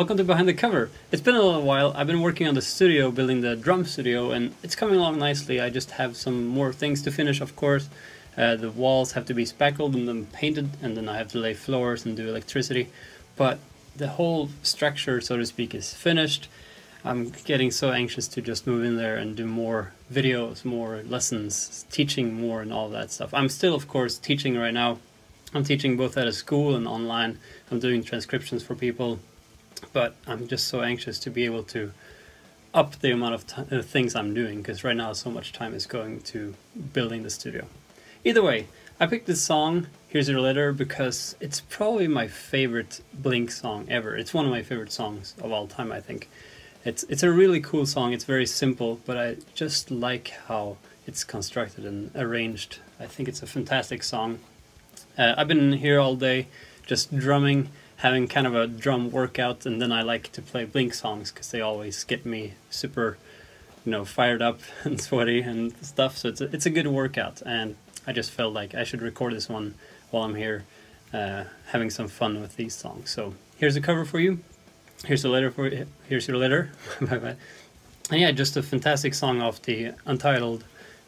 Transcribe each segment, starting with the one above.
welcome to Behind the Cover. It's been a little while. I've been working on the studio, building the drum studio, and it's coming along nicely. I just have some more things to finish, of course. The walls have to be spackled and then painted, and then I have to lay floors and do electricity. But the whole structure, so to speak, is finished. I'm getting so anxious to just move in there and do more videos, more lessons, teaching more and all that stuff. I'm still, of course, teaching right now. I'm teaching both at a school and online. I'm doing transcriptions for people, but I'm just so anxious to be able to up the amount of things I'm doing, because right now so much time is going to building the studio. Either way, I picked this song, Here's Your Letter, because it's probably my favorite Blink song ever. It's one of my favorite songs of all time, I think. It's a really cool song. It's very simple, but I just like how it's constructed and arranged. I think it's a fantastic song. I've been here all day just drumming, having kind of a drum workout, and then I like to play Blink songs because they always get me super, fired up and sweaty and stuff. So it's a good workout, and I just felt like I should record this one while I'm here having some fun with these songs. So here's a cover for you. Here's a letter for you. Here's your letter. Bye-bye. And yeah, just a fantastic song off the Untitled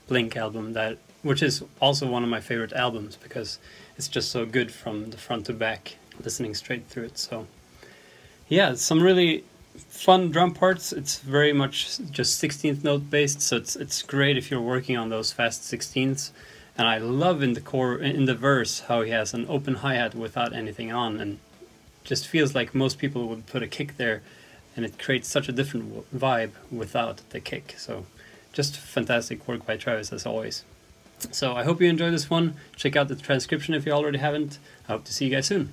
Blink album, which is also one of my favorite albums because it's just so good from the front to back, listening straight through it. So yeah, some really fun drum parts. It's very much just 16th note based, so it's great if you're working on those fast 16ths. And I love in the verse how he has an open hi-hat without anything on, and just feels like most people would put a kick there, and it creates such a different vibe without the kick. So just fantastic work by Travis as always. So I hope you enjoyed this one. Check out the transcription if you already haven't. I hope to see you guys soon.